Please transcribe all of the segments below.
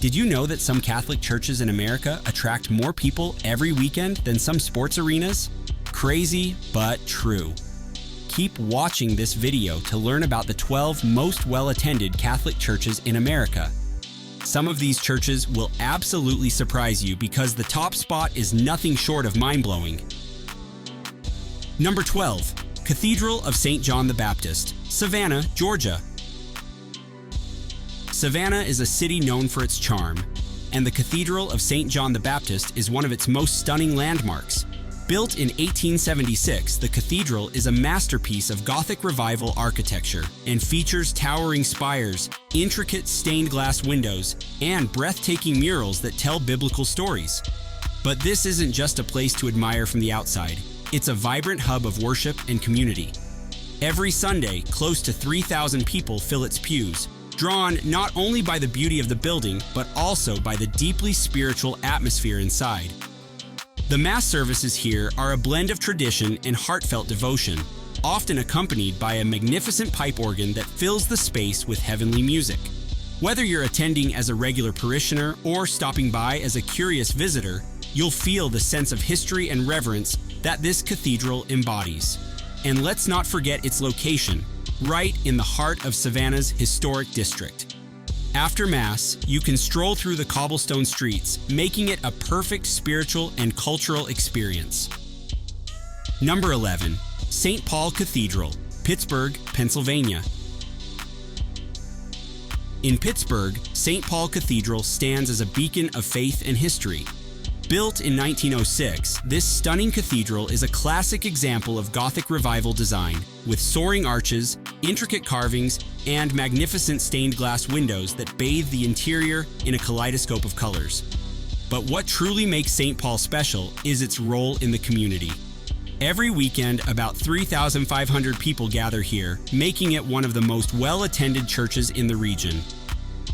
Did you know that some Catholic churches in America attract more people every weekend than some sports arenas? Crazy, but true. Keep watching this video to learn about the 12 most well-attended Catholic churches in America. Some of these churches will absolutely surprise you because the top spot is nothing short of mind-blowing. Number 12. Cathedral of St. John the Baptist, Savannah, Georgia. Savannah is a city known for its charm, and the Cathedral of St. John the Baptist is one of its most stunning landmarks. Built in 1876, the cathedral is a masterpiece of Gothic Revival architecture and features towering spires, intricate stained glass windows, and breathtaking murals that tell biblical stories. But this isn't just a place to admire from the outside. It's a vibrant hub of worship and community. Every Sunday, close to 3,000 people fill its pews, drawn not only by the beauty of the building, but also by the deeply spiritual atmosphere inside. The Mass services here are a blend of tradition and heartfelt devotion, often accompanied by a magnificent pipe organ that fills the space with heavenly music. Whether you're attending as a regular parishioner or stopping by as a curious visitor, you'll feel the sense of history and reverence that this cathedral embodies. And let's not forget its location, right in the heart of Savannah's historic district. After Mass, you can stroll through the cobblestone streets, making it a perfect spiritual and cultural experience. Number 11. St. Paul Cathedral, Pittsburgh, Pennsylvania. In Pittsburgh, St. Paul Cathedral stands as a beacon of faith and history. Built in 1906, this stunning cathedral is a classic example of Gothic Revival design, with soaring arches, intricate carvings, and magnificent stained glass windows that bathe the interior in a kaleidoscope of colors. But what truly makes St. Paul special is its role in the community. Every weekend, about 3,500 people gather here, making it one of the most well-attended churches in the region.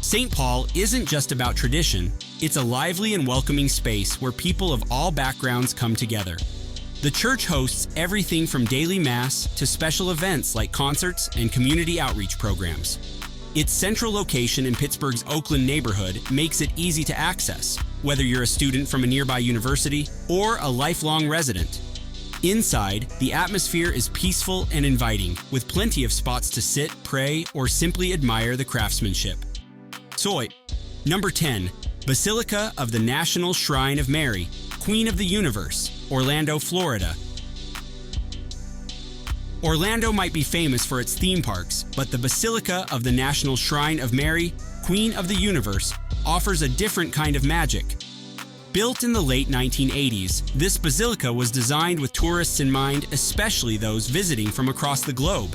St. Paul isn't just about tradition, it's a lively and welcoming space where people of all backgrounds come together. The church hosts everything from daily Mass to special events like concerts and community outreach programs. Its central location in Pittsburgh's Oakland neighborhood makes it easy to access, whether you're a student from a nearby university or a lifelong resident. Inside, the atmosphere is peaceful and inviting, with plenty of spots to sit, pray, or simply admire the craftsmanship. Number 10. Basilica of the National Shrine of Mary, Queen of the Universe, Orlando, Florida. Orlando might be famous for its theme parks, but the Basilica of the National Shrine of Mary, Queen of the Universe, offers a different kind of magic. Built in the late 1980s, this basilica was designed with tourists in mind, especially those visiting from across the globe.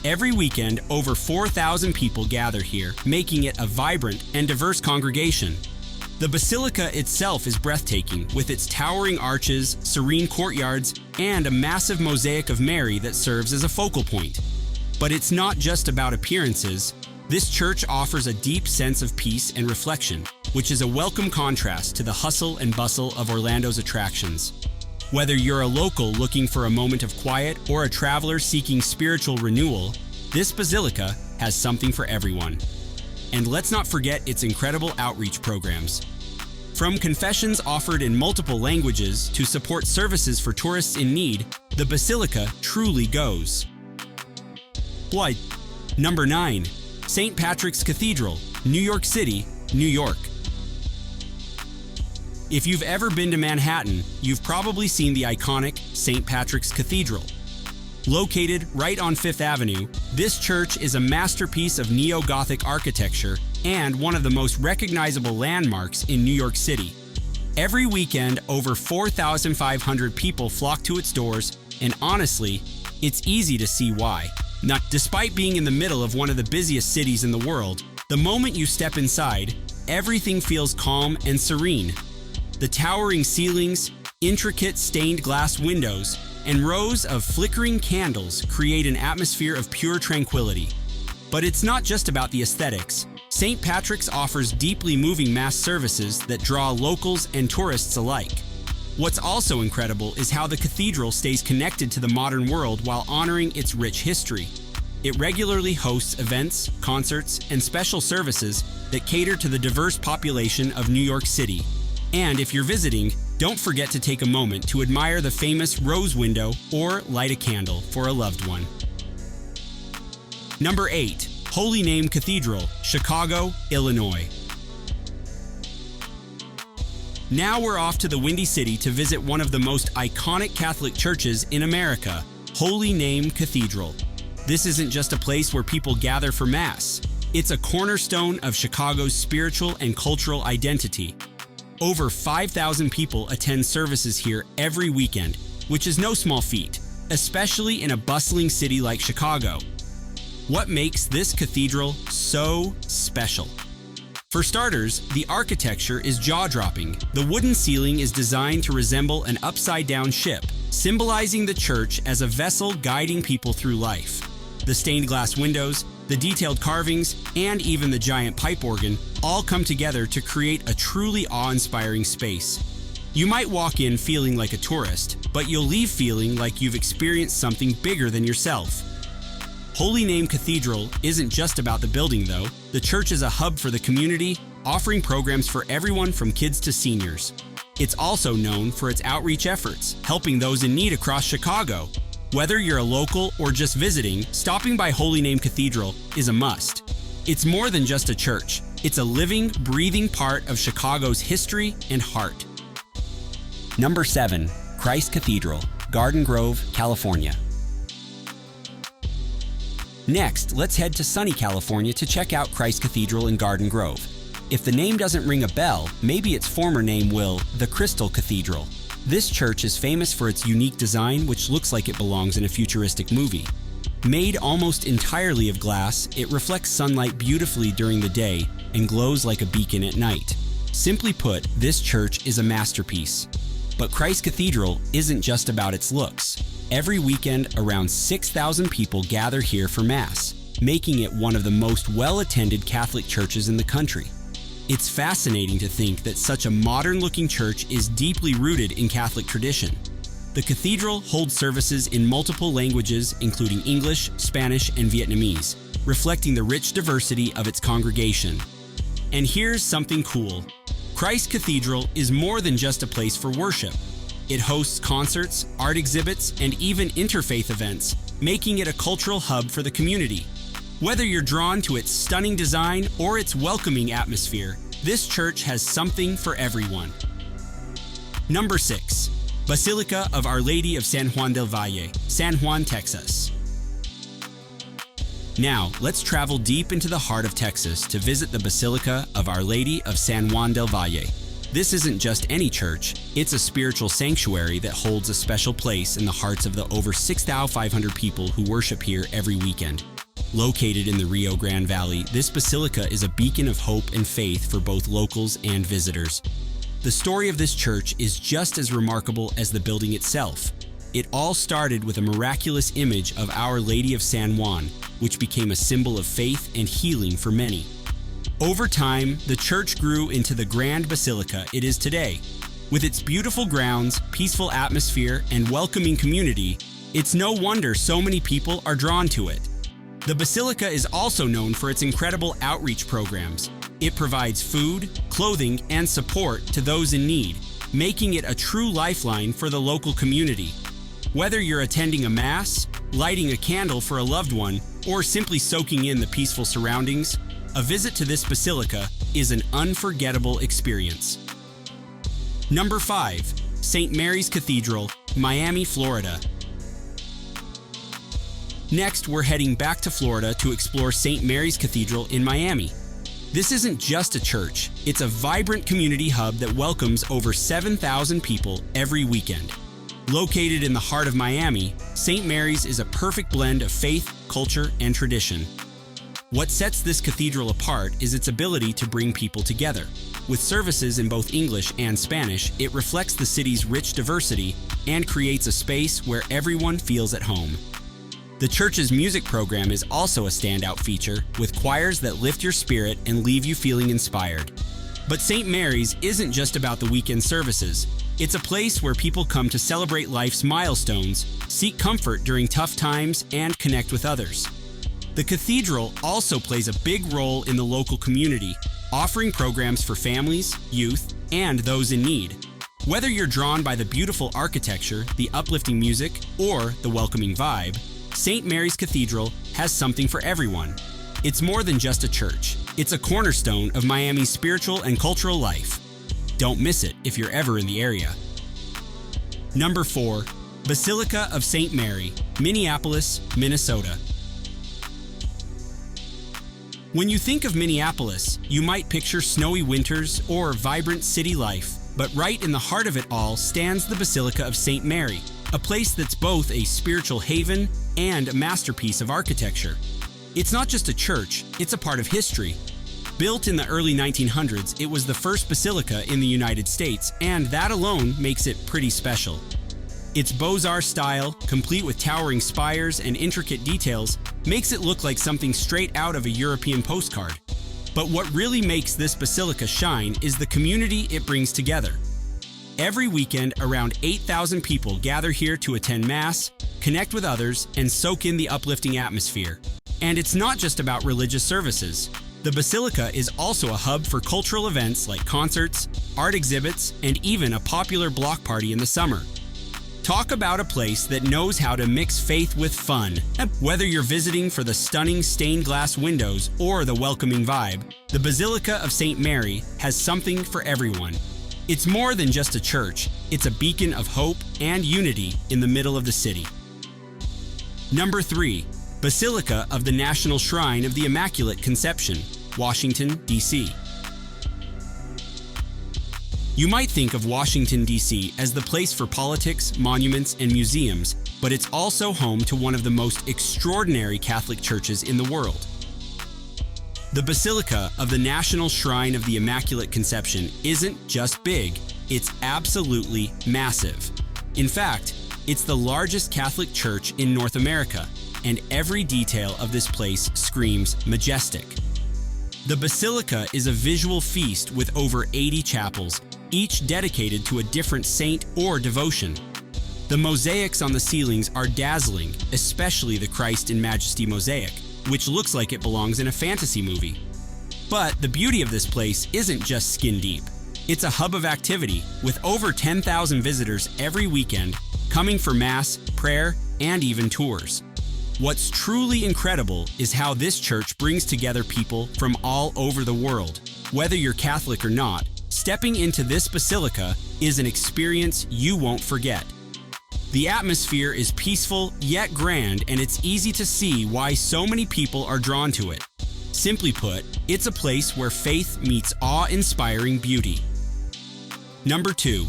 Every weekend, over 4,000 people gather here, making it a vibrant and diverse congregation. The basilica itself is breathtaking, with its towering arches, serene courtyards, and a massive mosaic of Mary that serves as a focal point. But it's not just about appearances. This church offers a deep sense of peace and reflection, which is a welcome contrast to the hustle and bustle of Orlando's attractions. Whether you're a local looking for a moment of quiet or a traveler seeking spiritual renewal, this basilica has something for everyone. And let's not forget its incredible outreach programs. From confessions offered in multiple languages to support services for tourists in need, the basilica truly goes. Number 9. St. Patrick's Cathedral, New York City, New York. If you've ever been to Manhattan, you've probably seen the iconic St. Patrick's Cathedral. Located right on Fifth Avenue, this church is a masterpiece of neo-Gothic architecture and one of the most recognizable landmarks in New York City. Every weekend, over 4,500 people flock to its doors, and honestly, it's easy to see why. Despite being in the middle of one of the busiest cities in the world, the moment you step inside, everything feels calm and serene. The towering ceilings, intricate stained glass windows, and rows of flickering candles create an atmosphere of pure tranquility. But it's not just about the aesthetics. St. Patrick's offers deeply moving Mass services that draw locals and tourists alike. What's also incredible is how the cathedral stays connected to the modern world while honoring its rich history. It regularly hosts events, concerts, and special services that cater to the diverse population of New York City. And if you're visiting, don't forget to take a moment to admire the famous rose window or light a candle for a loved one. Number 8. Holy Name Cathedral, Chicago, Illinois. Now we're off to the Windy City to visit one of the most iconic Catholic churches in America, Holy Name Cathedral. This isn't just a place where people gather for Mass. It's a cornerstone of Chicago's spiritual and cultural identity. Over 5,000 people attend services here every weekend, which is no small feat, especially in a bustling city like Chicago. What makes this cathedral so special? For starters, the architecture is jaw-dropping. The wooden ceiling is designed to resemble an upside-down ship, symbolizing the church as a vessel guiding people through life. The stained glass windows, the detailed carvings, and even the giant pipe organ all come together to create a truly awe-inspiring space. You might walk in feeling like a tourist, but you'll leave feeling like you've experienced something bigger than yourself. Holy Name Cathedral isn't just about the building, though. The church is a hub for the community, offering programs for everyone from kids to seniors. It's also known for its outreach efforts, helping those in need across Chicago. Whether you're a local or just visiting, stopping by Holy Name Cathedral is a must. It's more than just a church. It's a living, breathing part of Chicago's history and heart. Number 7. Christ Cathedral, Garden Grove, California. Next, let's head to sunny California to check out Christ Cathedral in Garden Grove. If the name doesn't ring a bell, maybe its former name will, the Crystal Cathedral. This church is famous for its unique design, which looks like it belongs in a futuristic movie. Made almost entirely of glass, it reflects sunlight beautifully during the day and glows like a beacon at night. Simply put, this church is a masterpiece. But Christ Cathedral isn't just about its looks. Every weekend, around 6,000 people gather here for Mass, making it one of the most well-attended Catholic churches in the country. It's fascinating to think that such a modern-looking church is deeply rooted in Catholic tradition. The cathedral holds services in multiple languages, including English, Spanish, and Vietnamese, reflecting the rich diversity of its congregation. And here's something cool. Christ Cathedral is more than just a place for worship. It hosts concerts, art exhibits, and even interfaith events, making it a cultural hub for the community. Whether you're drawn to its stunning design or its welcoming atmosphere, this church has something for everyone. Number 6. Basilica of Our Lady of San Juan del Valle, San Juan, Texas. Now, let's travel deep into the heart of Texas to visit the Basilica of Our Lady of San Juan del Valle. This isn't just any church, it's a spiritual sanctuary that holds a special place in the hearts of the over 6,500 people who worship here every weekend. Located in the Rio Grande Valley, this basilica is a beacon of hope and faith for both locals and visitors. The story of this church is just as remarkable as the building itself. It all started with a miraculous image of Our Lady of San Juan, which became a symbol of faith and healing for many. Over time, the church grew into the grand basilica it is today. With its beautiful grounds, peaceful atmosphere, and welcoming community, it's no wonder so many people are drawn to it. The basilica is also known for its incredible outreach programs. It provides food, clothing, and support to those in need, making it a true lifeline for the local community. Whether you're attending a Mass, lighting a candle for a loved one, or simply soaking in the peaceful surroundings, a visit to this basilica is an unforgettable experience. Number 5. St. Mary's Cathedral, Miami, Florida. Next, we're heading back to Florida to explore St. Mary's Cathedral in Miami. This isn't just a church, it's a vibrant community hub that welcomes over 7,000 people every weekend. Located in the heart of Miami, St. Mary's is a perfect blend of faith, culture, and tradition. What sets this cathedral apart is its ability to bring people together. With services in both English and Spanish, it reflects the city's rich diversity and creates a space where everyone feels at home. The church's music program is also a standout feature, with choirs that lift your spirit and leave you feeling inspired. But St. Mary's isn't just about the weekend services. It's a place where people come to celebrate life's milestones, seek comfort during tough times, and connect with others. The cathedral also plays a big role in the local community, offering programs for families, youth, and those in need. Whether you're drawn by the beautiful architecture, the uplifting music, or the welcoming vibe, St. Mary's Cathedral has something for everyone. It's more than just a church. It's a cornerstone of Miami's spiritual and cultural life. Don't miss it if you're ever in the area. Number 4, Basilica of St. Mary, Minneapolis, Minnesota. When you think of Minneapolis, you might picture snowy winters or vibrant city life, but right in the heart of it all stands the Basilica of St. Mary, a place that's both a spiritual haven and a masterpiece of architecture. It's not just a church, it's a part of history. Built in the early 1900s, it was the first basilica in the United States, and that alone makes it pretty special. Its Beaux-Arts style, complete with towering spires and intricate details, makes it look like something straight out of a European postcard. But what really makes this basilica shine is the community it brings together. Every weekend, around 8,000 people gather here to attend Mass, connect with others, and soak in the uplifting atmosphere. And it's not just about religious services. The Basilica is also a hub for cultural events like concerts, art exhibits, and even a popular block party in the summer. Talk about a place that knows how to mix faith with fun. Whether you're visiting for the stunning stained glass windows or the welcoming vibe, the Basilica of St. Mary has something for everyone. It's more than just a church, it's a beacon of hope and unity in the middle of the city. Number 3, Basilica of the National Shrine of the Immaculate Conception, Washington, D.C. You might think of Washington, D.C. as the place for politics, monuments, and museums, but it's also home to one of the most extraordinary Catholic churches in the world. The Basilica of the National Shrine of the Immaculate Conception isn't just big, it's absolutely massive. In fact, it's the largest Catholic church in North America, and every detail of this place screams majestic. The Basilica is a visual feast with over 80 chapels, each dedicated to a different saint or devotion. The mosaics on the ceilings are dazzling, especially the Christ in Majesty mosaic, which looks like it belongs in a fantasy movie. But the beauty of this place isn't just skin deep. It's a hub of activity, with over 10,000 visitors every weekend coming for Mass, prayer, and even tours. What's truly incredible is how this church brings together people from all over the world. Whether you're Catholic or not, stepping into this basilica is an experience you won't forget. The atmosphere is peaceful yet grand, and it's easy to see why so many people are drawn to it. Simply put, it's a place where faith meets awe-inspiring beauty. Number 2,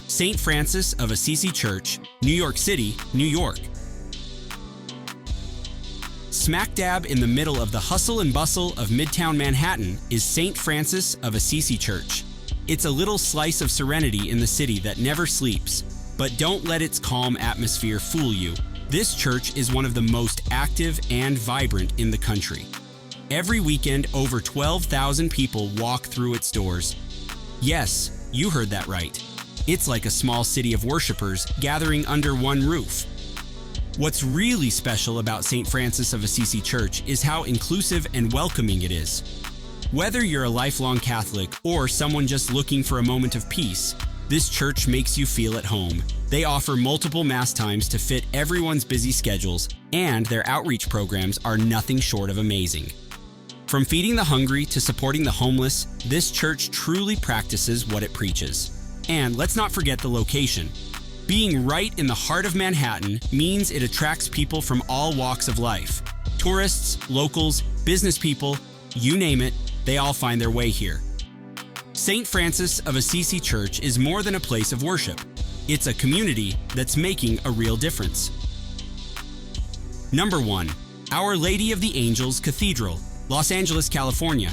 St. Francis of Assisi Church, New York City, New York. Smack dab in the middle of the hustle and bustle of Midtown Manhattan is St. Francis of Assisi Church. It's a little slice of serenity in the city that never sleeps. But don't let its calm atmosphere fool you. This church is one of the most active and vibrant in the country. Every weekend, over 12,000 people walk through its doors. Yes, you heard that right. It's like a small city of worshipers gathering under one roof. What's really special about St. Francis of Assisi Church is how inclusive and welcoming it is. Whether you're a lifelong Catholic or someone just looking for a moment of peace, this church makes you feel at home. They offer multiple Mass times to fit everyone's busy schedules, and their outreach programs are nothing short of amazing. From feeding the hungry to supporting the homeless, this church truly practices what it preaches. And let's not forget the location. Being right in the heart of Manhattan means it attracts people from all walks of life. Tourists, locals, business people, you name it, they all find their way here. St. Francis of Assisi Church is more than a place of worship. It's a community that's making a real difference. Number 1, Our Lady of the Angels Cathedral, Los Angeles, California.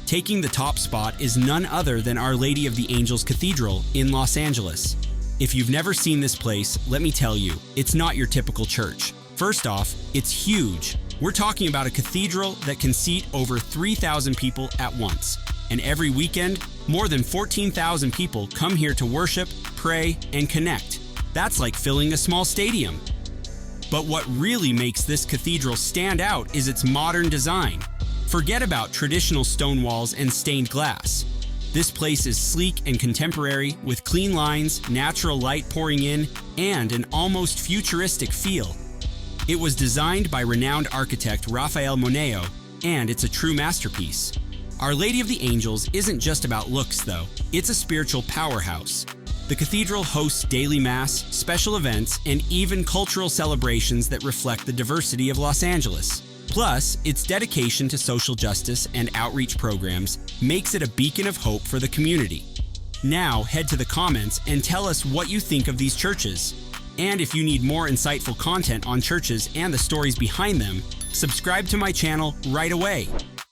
Taking the top spot is none other than Our Lady of the Angels Cathedral in Los Angeles. If you've never seen this place, let me tell you, it's not your typical church. First off, it's huge. We're talking about a cathedral that can seat over 3,000 people at once. And every weekend, more than 14,000 people come here to worship, pray, and connect. That's like filling a small stadium. But what really makes this cathedral stand out is its modern design. Forget about traditional stone walls and stained glass. This place is sleek and contemporary, with clean lines, natural light pouring in, and an almost futuristic feel. It was designed by renowned architect Rafael Moneo, and it's a true masterpiece. Our Lady of the Angels isn't just about looks, though. It's a spiritual powerhouse. The cathedral hosts daily mass, special events, and even cultural celebrations that reflect the diversity of Los Angeles. Plus, its dedication to social justice and outreach programs makes it a beacon of hope for the community. Now, head to the comments and tell us what you think of these churches. And if you need more insightful content on churches and the stories behind them, subscribe to my channel right away.